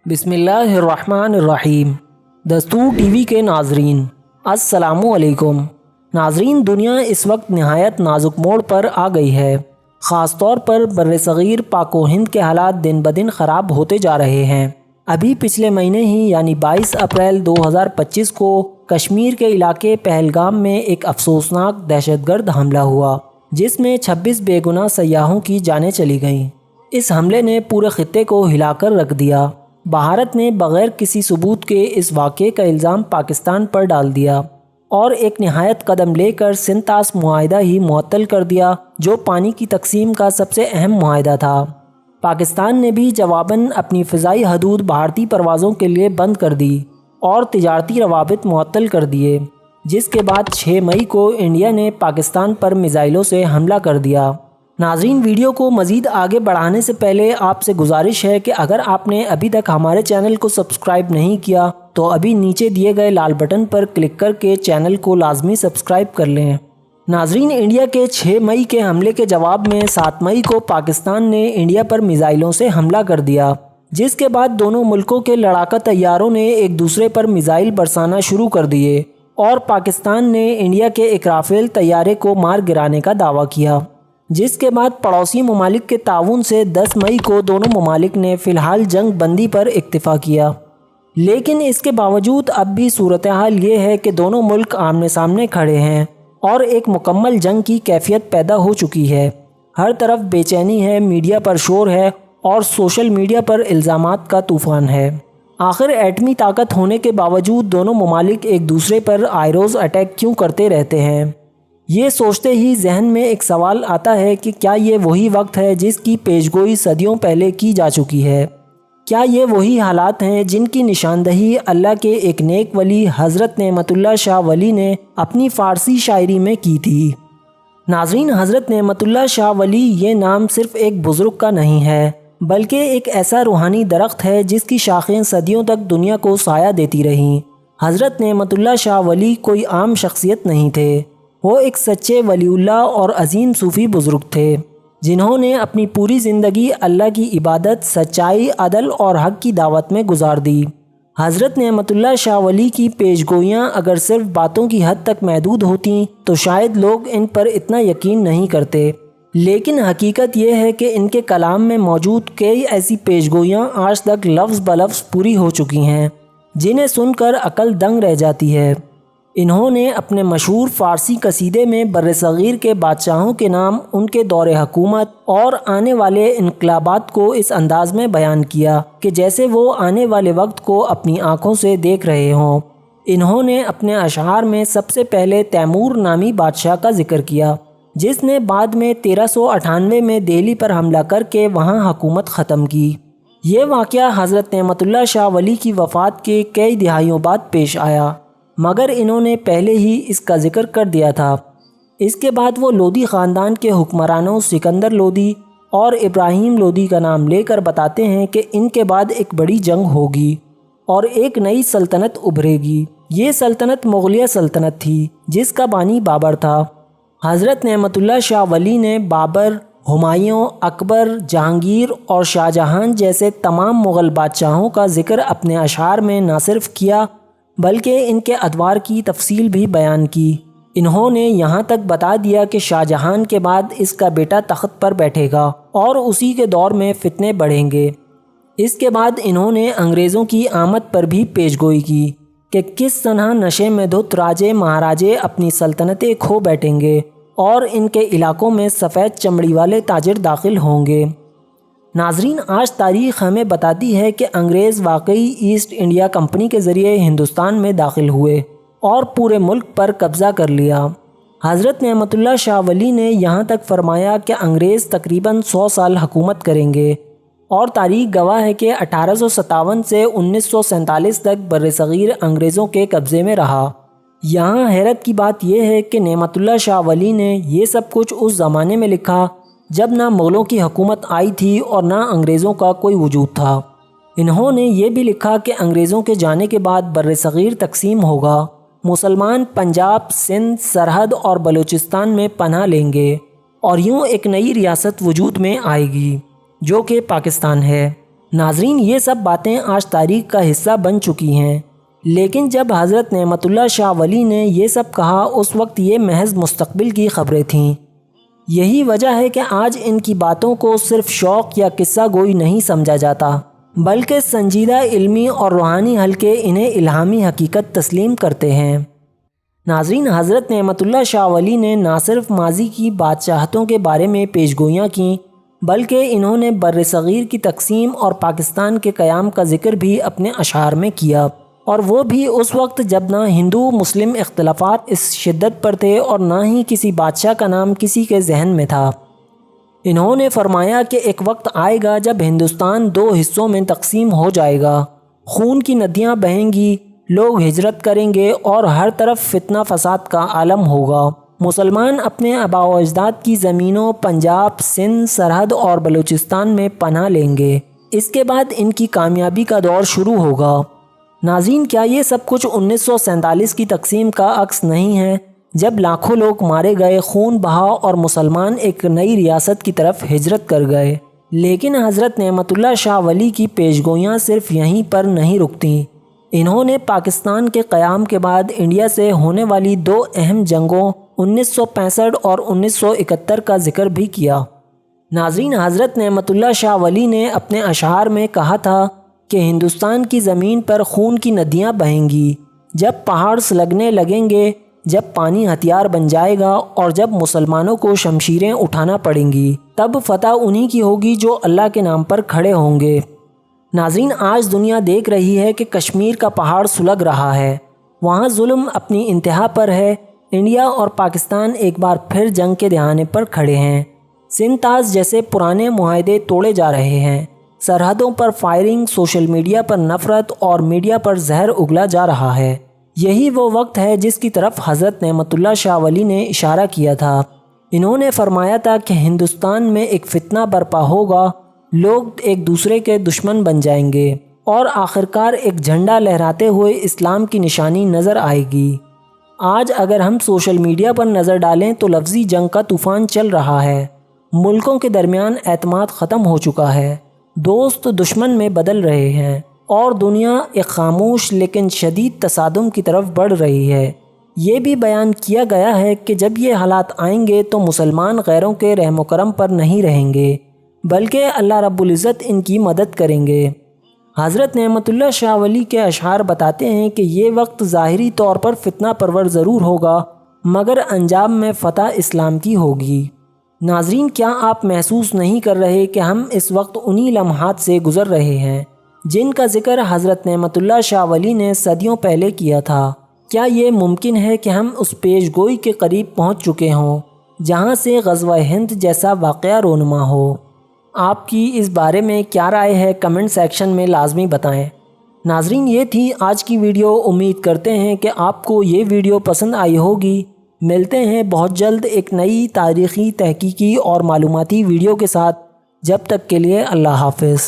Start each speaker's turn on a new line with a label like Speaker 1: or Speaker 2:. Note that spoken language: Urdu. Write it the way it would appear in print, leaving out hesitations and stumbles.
Speaker 1: بسم اللہ الرحمن الرحیم۔ دستور ٹی وی کے ناظرین السلام علیکم۔ ناظرین، دنیا اس وقت نہایت نازک موڑ پر آ گئی ہے۔ خاص طور پر برصغیر پاک و ہند کے حالات دن بدن خراب ہوتے جا رہے ہیں۔ ابھی پچھلے مہینے ہی یعنی 22 اپریل 2025 کو کشمیر کے علاقے پہلگام میں ایک افسوسناک دہشت گرد حملہ ہوا جس میں 26 بے گناہ سیاحوں کی جانیں چلی گئیں۔ اس حملے نے پورے خطے کو ہلا کر رکھ دیا۔ بھارت نے بغیر کسی ثبوت کے اس واقعے کا الزام پاکستان پر ڈال دیا اور ایک نہایت قدم لے کر سنتاس معاہدہ ہی معطل کر دیا جو پانی کی تقسیم کا سب سے اہم معاہدہ تھا۔ پاکستان نے بھی جواباً اپنی فضائی حدود بھارتی پروازوں کے لیے بند کر دی اور تجارتی روابط معطل کر دیے، جس کے بعد 6 مئی کو انڈیا نے پاکستان پر میزائلوں سے حملہ کر دیا۔ ناظرین، ویڈیو کو مزید آگے بڑھانے سے پہلے آپ سے گزارش ہے کہ اگر آپ نے ابھی تک ہمارے چینل کو سبسکرائب نہیں کیا تو ابھی نیچے دیے گئے لال بٹن پر کلک کر کے چینل کو لازمی سبسکرائب کر لیں۔ ناظرین، انڈیا کے 6 مئی کے حملے کے جواب میں 7 مئی کو پاکستان نے انڈیا پر میزائلوں سے حملہ کر دیا، جس کے بعد دونوں ملکوں کے لڑاکا طیاروں نے ایک دوسرے پر میزائل برسانا شروع کر دیے اور پاکستان نے انڈیا کے ایک رافیل طیارے کو مار گرانے کا دعویٰ کیا، جس کے بعد پڑوسی ممالک کے تعاون سے 10 مئی کو دونوں ممالک نے فی الحال جنگ بندی پر اکتفا کیا۔ لیکن اس کے باوجود اب بھی صورتحال یہ ہے کہ دونوں ملک آمنے سامنے کھڑے ہیں اور ایک مکمل جنگ کی کیفیت پیدا ہو چکی ہے۔ ہر طرف بے چینی ہے، میڈیا پر شور ہے اور سوشل میڈیا پر الزامات کا طوفان ہے۔ آخر ایٹمی طاقت ہونے کے باوجود دونوں ممالک ایک دوسرے پر آئے روز اٹیک کیوں کرتے رہتے ہیں؟ یہ سوچتے ہی ذہن میں ایک سوال آتا ہے کہ کیا یہ وہی وقت ہے جس کی پیشگوئی صدیوں پہلے کی جا چکی ہے؟ کیا یہ وہی حالات ہیں جن کی نشاندہی اللہ کے ایک نیک ولی حضرت نعمت اللہ شاہ ولی نے اپنی فارسی شاعری میں کی تھی؟ ناظرین، حضرت نعمت اللہ شاہ ولی یہ نام صرف ایک بزرگ کا نہیں ہے بلکہ ایک ایسا روحانی درخت ہے جس کی شاخیں صدیوں تک دنیا کو سایہ دیتی رہیں۔ حضرت نعمت اللہ شاہ ولی کوئی عام شخصیت نہیں تھے، وہ ایک سچے ولی اللہ اور عظیم صوفی بزرگ تھے جنہوں نے اپنی پوری زندگی اللہ کی عبادت، سچائی، عدل اور حق کی دعوت میں گزار دی۔ حضرت نعمت اللہ شاہ ولی کی پیشگوئیاں اگر صرف باتوں کی حد تک محدود ہوتیں تو شاید لوگ ان پر اتنا یقین نہیں کرتے، لیکن حقیقت یہ ہے کہ ان کے کلام میں موجود کئی ایسی پیشگوئیاں آج تک لفظ بلفظ پوری ہو چکی ہیں جنہیں سن کر عقل دنگ رہ جاتی ہے۔ انہوں نے اپنے مشہور فارسی قصیدے میں برصغیر کے بادشاہوں کے نام، ان کے دور حکومت اور آنے والے انقلابات کو اس انداز میں بیان کیا کہ جیسے وہ آنے والے وقت کو اپنی آنکھوں سے دیکھ رہے ہوں۔ انہوں نے اپنے اشعار میں سب سے پہلے تیمور نامی بادشاہ کا ذکر کیا جس نے بعد میں 1398 میں دہلی پر حملہ کر کے وہاں حکومت ختم کی۔ یہ واقعہ حضرت نعمت اللہ شاہ ولی کی وفات کے کئی دہائیوں بعد پیش آیا، مگر انہوں نے پہلے ہی اس کا ذکر کر دیا تھا۔ اس کے بعد وہ لودھی خاندان کے حکمرانوں سکندر لودھی اور ابراہیم لودھی کا نام لے کر بتاتے ہیں کہ ان کے بعد ایک بڑی جنگ ہوگی اور ایک نئی سلطنت ابھرے گی۔ یہ سلطنت مغلیہ سلطنت تھی جس کا بانی بابر تھا۔ حضرت نعمت اللہ شاہ ولی نے بابر، ہمایوں، اکبر، جہانگیر اور شاہ جہان جیسے تمام مغل بادشاہوں کا ذکر اپنے اشعار میں نہ صرف کیا بلکہ ان کے ادوار کی تفصیل بھی بیان کی۔ انہوں نے یہاں تک بتا دیا کہ شاہ جہان کے بعد اس کا بیٹا تخت پر بیٹھے گا اور اسی کے دور میں فتنے بڑھیں گے۔ اس کے بعد انہوں نے انگریزوں کی آمد پر بھی پیشگوئی کی کہ کس طرح نشے میں دھت راجے مہاراجے اپنی سلطنتیں کھو بیٹھیں گے اور ان کے علاقوں میں سفید چمڑی والے تاجر داخل ہوں گے۔ ناظرین، آج تاریخ ہمیں بتاتی ہے کہ انگریز واقعی ایسٹ انڈیا کمپنی کے ذریعے ہندوستان میں داخل ہوئے اور پورے ملک پر قبضہ کر لیا۔ حضرت نعمت اللہ شاہ ولی نے یہاں تک فرمایا کہ انگریز تقریباً 100 سال حکومت کریں گے، اور تاریخ گواہ ہے کہ 1857 سے 1947 تک برصغیر انگریزوں کے قبضے میں رہا۔ یہاں حیرت کی بات یہ ہے کہ نعمت اللہ شاہ ولی نے یہ سب کچھ اس زمانے میں لکھا جب نہ مغلوں کی حکومت آئی تھی اور نہ انگریزوں کا کوئی وجود تھا۔ انہوں نے یہ بھی لکھا کہ انگریزوں کے جانے کے بعد برصغیر تقسیم ہوگا، مسلمان پنجاب، سندھ، سرحد اور بلوچستان میں پناہ لیں گے اور یوں ایک نئی ریاست وجود میں آئے گی جو کہ پاکستان ہے۔ ناظرین، یہ سب باتیں آج تاریخ کا حصہ بن چکی ہیں، لیکن جب حضرت نعمت اللہ شاہ ولی نے یہ سب کہا اس وقت یہ محض مستقبل کی خبریں تھیں۔ یہی وجہ ہے کہ آج ان کی باتوں کو صرف شوق یا قصہ گوئی نہیں سمجھا جاتا، بلکہ سنجیدہ علمی اور روحانی حلقے انہیں الہامی حقیقت تسلیم کرتے ہیں۔ ناظرین، حضرت نعمت اللہ شاہ ولی نے نہ صرف ماضی کی بادشاہتوں کے بارے میں پیشگوئیاں کیں، بلکہ انہوں نے برصغیر کی تقسیم اور پاکستان کے قیام کا ذکر بھی اپنے اشعار میں کیا، اور وہ بھی اس وقت جب نہ ہندو مسلم اختلافات اس شدت پر تھے اور نہ ہی کسی بادشاہ کا نام کسی کے ذہن میں تھا۔ انہوں نے فرمایا کہ ایک وقت آئے گا جب ہندوستان 2 حصوں میں تقسیم ہو جائے گا، خون کی ندیاں بہیں گی، لوگ ہجرت کریں گے اور ہر طرف فتنہ فساد کا عالم ہوگا۔ مسلمان اپنے آباء و اجداد کی زمینوں پنجاب، سندھ، سرحد اور بلوچستان میں پناہ لیں گے۔ اس کے بعد ان کی کامیابی کا دور شروع ہوگا۔ ناظرین، کیا یہ سب کچھ 1947 کی تقسیم کا عکس نہیں ہے، جب لاکھوں لوگ مارے گئے، خون بہا اور مسلمان ایک نئی ریاست کی طرف ہجرت کر گئے؟ لیکن حضرت نعمت اللہ شاہ ولی کی پیشگوئیاں صرف یہیں پر نہیں رکتیں۔ انہوں نے پاکستان کے قیام کے بعد انڈیا سے ہونے والی 2 اہم جنگوں 1965 اور 1971 کا ذکر بھی کیا۔ ناظرین، حضرت نعمت اللہ شاہ ولی نے اپنے اشعار میں کہا تھا کہ ہندوستان کی زمین پر خون کی ندیاں بہیں گی، جب پہاڑ سلگنے لگیں گے، جب پانی ہتھیار بن جائے گا اور جب مسلمانوں کو شمشیریں اٹھانا پڑیں گی، تب فتح انہی کی ہوگی جو اللہ کے نام پر کھڑے ہوں گے۔ ناظرین، آج دنیا دیکھ رہی ہے کہ کشمیر کا پہاڑ سلگ رہا ہے، وہاں ظلم اپنی انتہا پر ہے۔ انڈیا اور پاکستان ایک بار پھر جنگ کے دہانے پر کھڑے ہیں۔ سنتاز جیسے پرانے معاہدے توڑے جا رہے ہیں، سرحدوں پر فائرنگ، سوشل میڈیا پر نفرت اور میڈیا پر زہر اگلا جا رہا ہے۔ یہی وہ وقت ہے جس کی طرف حضرت نعمت اللہ شاہ ولی نے اشارہ کیا تھا۔ انہوں نے فرمایا تھا کہ ہندوستان میں ایک فتنہ برپا ہوگا، لوگ ایک دوسرے کے دشمن بن جائیں گے اور آخرکار ایک جھنڈا لہراتے ہوئے اسلام کی نشانی نظر آئے گی۔ آج اگر ہم سوشل میڈیا پر نظر ڈالیں تو لفظی جنگ کا طوفان چل رہا ہے، ملکوں کے درمیان اعتماد ختم ہو چکا ہے، دوست دشمن میں بدل رہے ہیں اور دنیا ایک خاموش لیکن شدید تصادم کی طرف بڑھ رہی ہے۔ یہ بھی بیان کیا گیا ہے کہ جب یہ حالات آئیں گے تو مسلمان غیروں کے رحم و کرم پر نہیں رہیں گے، بلکہ اللہ رب العزت ان کی مدد کریں گے۔ حضرت نعمت اللہ شاہ ولی کے اشعار بتاتے ہیں کہ یہ وقت ظاہری طور پر فتنہ پرور ضرور ہوگا، مگر انجام میں فتح اسلام کی ہوگی۔ ناظرین، کیا آپ محسوس نہیں کر رہے کہ ہم اس وقت انہی لمحات سے گزر رہے ہیں جن کا ذکر حضرت نعمت اللہ شاہ ولی نے صدیوں پہلے کیا تھا؟ کیا یہ ممکن ہے کہ ہم اس پیش گوئی کے قریب پہنچ چکے ہوں جہاں سے غزوہ ہند جیسا واقعہ رونما ہو؟ آپ کی اس بارے میں کیا رائے ہے؟ کمنٹ سیکشن میں لازمی بتائیں۔ ناظرین، یہ تھی آج کی ویڈیو۔ امید کرتے ہیں کہ آپ کو یہ ویڈیو پسند آئی ہوگی۔ ملتے ہیں بہت جلد ایک نئی تاریخی، تحقیقی اور معلوماتی ویڈیو کے ساتھ۔ جب تک کے لیے اللہ حافظ۔